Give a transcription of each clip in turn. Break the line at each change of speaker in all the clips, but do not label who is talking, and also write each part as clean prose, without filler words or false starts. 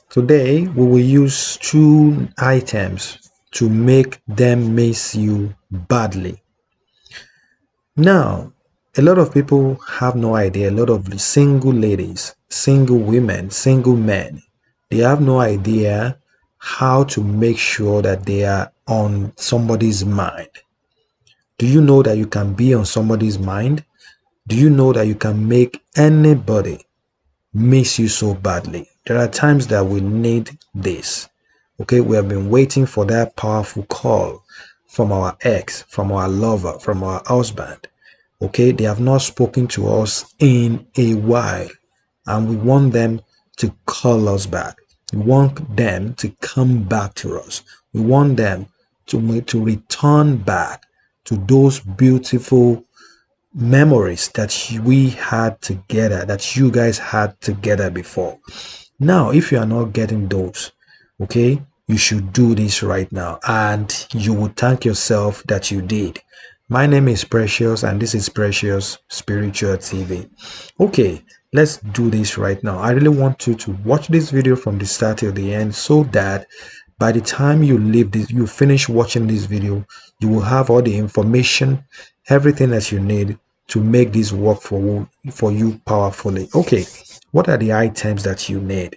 Today, we will use two items to make them miss you badly. Now, a lot of people have no idea. A lot of single ladies, single women, single men, they have no idea how to make sure that they are on somebody's mind. Do you know that you can be on somebody's mind? Do you know that you can make anybody miss you so badly? There are times that we need this. Okay, we have been waiting for that powerful call from our ex, from our lover, from our husband. Okay, they have not spoken to us in a while, and we want them to call us back. We want them to come back to us. We want them to return back to those beautiful memories that we had together, that you guys had together before. Now, if you are not getting those, okay, you should do this right now and you will thank yourself that you did. My name is Precious and this is Precious Spiritual TV. Okay, let's do this right now. I really want you to watch this video from the start till the end so that by the time you leave this, you finish watching this video, you will have all the information, everything that you need to make this work for you powerfully. Okay, what are the items that you need?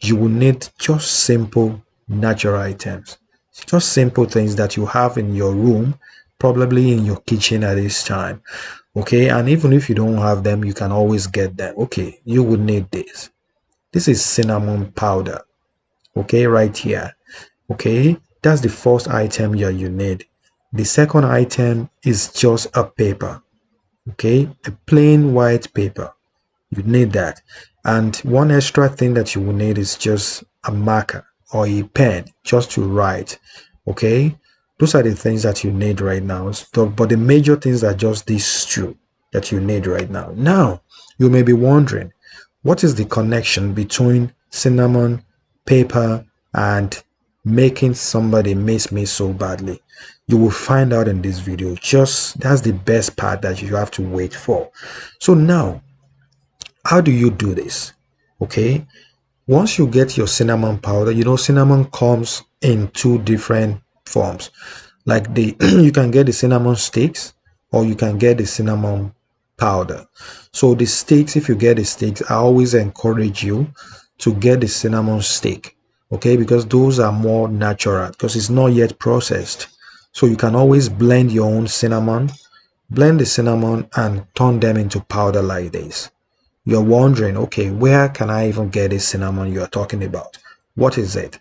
You will need just simple natural items, just simple things that you have in your room, probably in your kitchen at this time. Okay, and even if you don't have them, you can always get them. Okay, you would need this. This is cinnamon powder. Okay, right here. Okay, that's the first item you need. The second item is just a paper. Okay, a plain white paper. You need that. And one extra thing that you will need is just a marker or a pen just to write. Okay, those are the things that you need right now. So, but the major things are just these two that you need right now. Now, you may be wondering, what is the connection between cinnamon, paper, and making somebody miss me so badly? You will find out in this video. Just that's the best part that you have to wait for. So now, how do you do this? Okay, once you get your cinnamon powder, you know cinnamon comes in two different forms. Like the you can get the cinnamon sticks or you can get the cinnamon powder. So the sticks, if you get the sticks, I always encourage you to get the cinnamon stick. Okay, because those are more natural because it's not yet processed. So you can always blend your own cinnamon, blend the cinnamon and turn them into powder like this. You're wondering, okay, where can I even get this cinnamon you're talking about? What is it?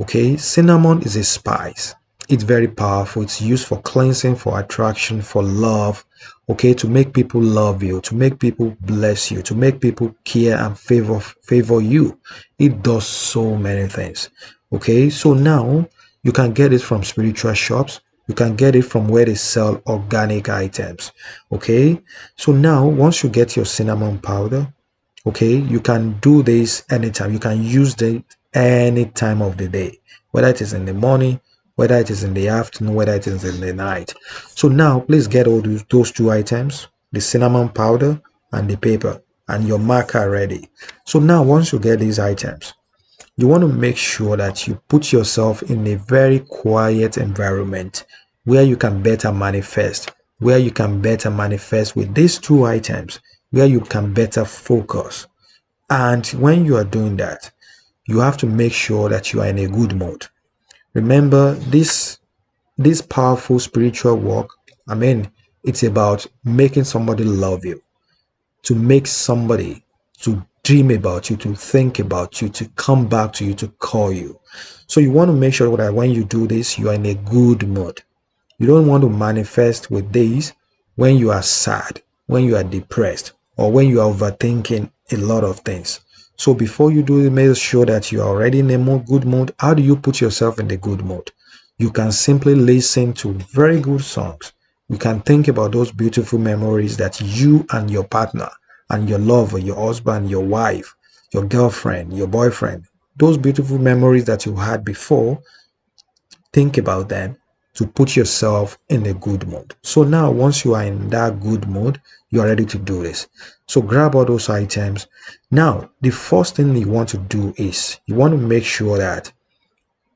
Okay, cinnamon is a spice. It's very powerful. It's used for cleansing, for attraction, for love. Okay, to make people love you, to make people bless you, to make people care and favor you. It does so many things. Okay, so now you can get it from spiritual shops. You can get it from where they sell organic items. Okay, so now once you get your cinnamon powder, okay, you can do this anytime. You can use it any time of the day, whether it is in the morning, whether it is in the afternoon, whether it is in the night. So now please get all those two items, the cinnamon powder and the paper, and your marker ready. So now once you get these items, you want to make sure that you put yourself in a very quiet environment where you can better manifest, with these two items, where you can better focus. And when you are doing that, you have to make sure that you are in a good mood. Remember, this powerful spiritual work, I mean, it's about making somebody love you, to make somebody to dream about you, to think about you, to come back to you, to call you. So you want to make sure that when you do this, you are in a good mood. You don't want to manifest with this when you are sad, when you are depressed, or when you are overthinking a lot of things. So before you do it, make sure that you are already in a good mood. How do you put yourself in the good mood? You can simply listen to very good songs. You can think about those beautiful memories that you and your partner and your lover, your husband, your wife, your girlfriend, your boyfriend, those beautiful memories that you had before, think about them to put yourself in a good mood. So now, once you are in that good mood, you are ready to do this. So grab all those items. Now, the first thing you want to do is you want to make sure that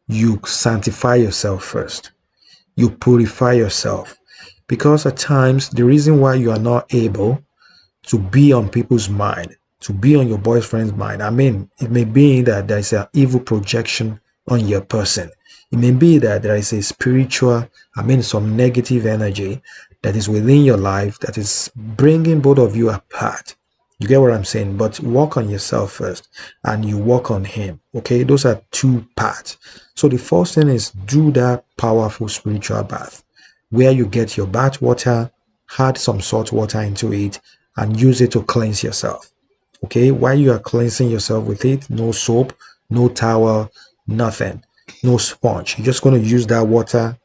you sanctify yourself first. You purify yourself. Because at times, the reason why you are not able to be on people's mind, to be on your boyfriend's mind. I mean, it may be that there is an evil projection on your person. It may be that there is a spiritual, some negative energy that is within your life that is bringing both of you apart. You get what I'm saying? But work on yourself first and you work on him. Okay, those are two parts. So the first thing is do that powerful spiritual bath where you get your bath water, add some salt water into it, and use it to cleanse yourself. Okay, while you are cleansing yourself with it, no soap, no towel, nothing, no sponge. You're just going to use that water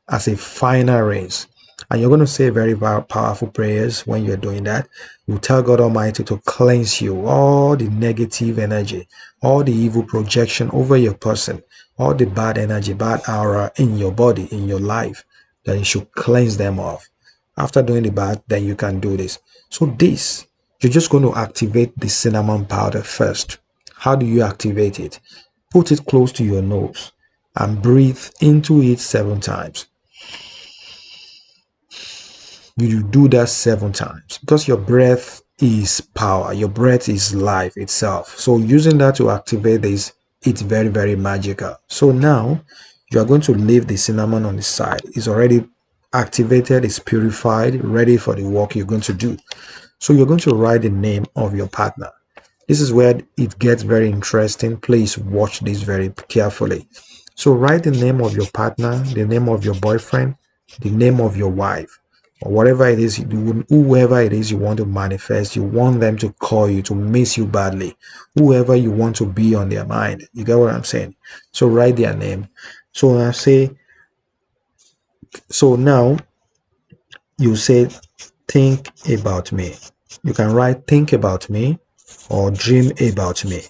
as a final rinse. And you're going to say very powerful prayers when you're doing that. You tell God Almighty to cleanse you, all the negative energy, all the evil projection over your person, all the bad energy, bad aura in your body, in your life, that you should cleanse them off. After doing the bath, then you can do this. So this, you're just going to activate the cinnamon powder first. How do you activate it? Put it close to your nose and breathe into it 7 times. You do that 7 times because your breath is power. Your breath is life itself. So using that to activate this, it's very, very magical. So now you are going to leave the cinnamon on the side. It's already activated, it's purified, ready for the work you're going to do. So you're going to write the name of your partner. This is where it gets very interesting. Please watch this very carefully. So write the name of your partner, the name of your boyfriend, the name of your wife, or whatever it is, whoever it is you want to manifest, you want them to call you, to miss you badly, whoever you want to be on their mind. You get what I'm saying? So write their name. So I say, so now you say, think about me. You can write think about me or dream about me.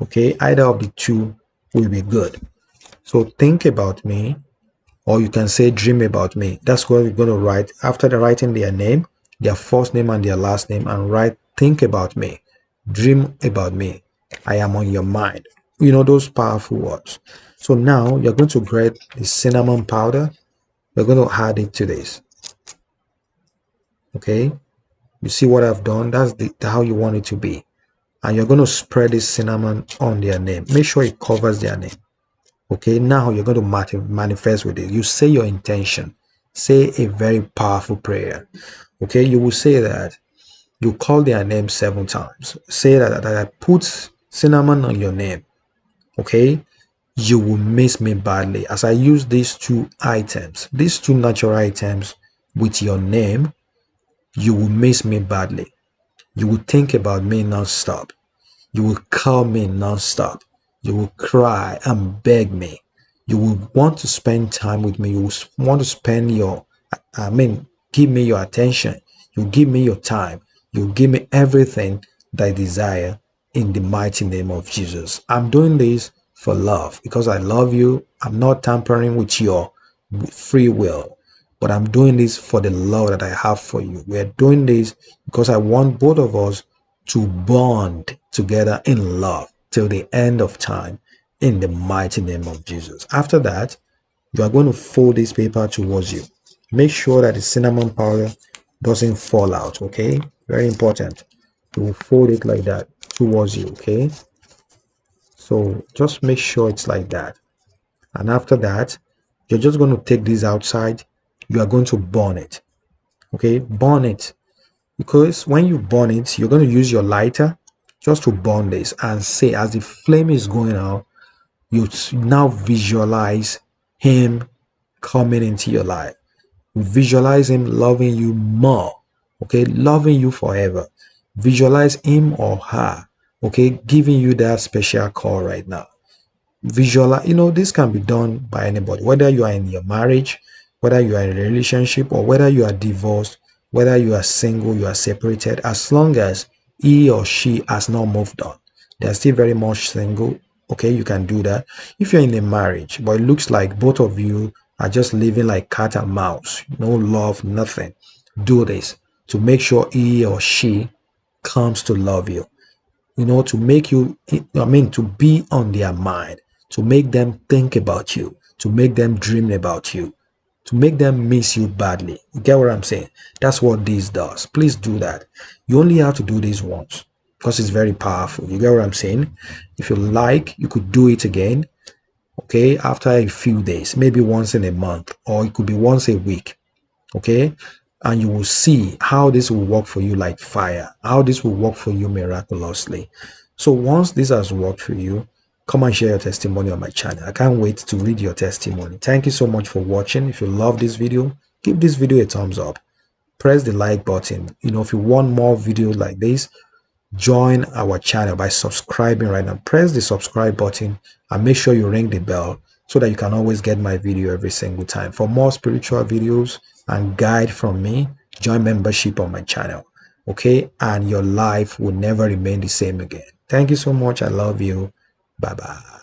Okay, either of the two will be good. So think about me, or you can say dream about me. That's what we're going to write after writing their name, their first name and their last name, and write think about me, dream about me, I am on your mind. You know, those powerful words. So now you're going to grab the cinnamon powder. We're going to add it to this. Okay, you see what I've done? That's how you want it to be. And you're going to spread this cinnamon on their name. Make sure it covers their name. Okay, now you're going to manifest with it. You say your intention. Say a very powerful prayer. Okay, you will say that you call their name 7 times. Say that I put cinnamon on your name. Okay, you will miss me badly as I use these 2 items, these 2 natural items with your name. You will miss me badly. You will think about me non-stop. You will call me non-stop. You will cry and beg me. You will want to spend time with me. You will want to spend give me your attention. You give me your time. You give me everything that I desire in the mighty name of Jesus. I'm doing this for love because I love you. I'm not tampering with your free will, but I'm doing this for the love that I have for you. We're doing this because I want both of us to bond together in love till the end of time in the mighty name of Jesus. After that, you are going to fold this paper towards you. Make sure that the cinnamon powder doesn't fall out, okay? Very important. You will fold it like that towards you, okay? So just make sure it's like that. And after that, you're just going to take this outside. You are going to burn it, okay? Burn it. Because when you burn it, you're going to use your lighter just to burn this and say, as the flame is going out, you now visualize him coming into your life. Visualize him loving you more, okay, loving you forever. Visualize him or her, okay, giving you that special call right now. Visualize, this can be done by anybody, whether you are in your marriage, whether you are in a relationship, or whether you are divorced, whether you are single, you are separated, as long as he or she has not moved on, they're still very much single. Okay, you can do that. If you're in a marriage but it looks like both of you are just living like cat and mouse, no love, nothing. Do this to make sure he or she comes to love you, to make you, to be on their mind, to make them think about you, to make them dream about you, to make them miss you badly. You get what I'm saying? That's what this does. Please do that. You only have to do this once because it's very powerful. You get what I'm saying? If you like, you could do it again, okay, after a few days, maybe once in a month, or it could be once a week, okay? And you will see how this will work for you like fire, how this will work for you miraculously. So once this has worked for you, come and share your testimony on my channel. I can't wait to read your testimony. Thank you so much for watching. If you love this video, give this video a thumbs up. Press the like button. If you want more videos like this, join our channel by subscribing right now. Press the subscribe button and make sure you ring the bell so that you can always get my video every single time. For more spiritual videos and guide from me, join membership on my channel, okay? And your life will never remain the same again. Thank you so much. I love you. Bye bye.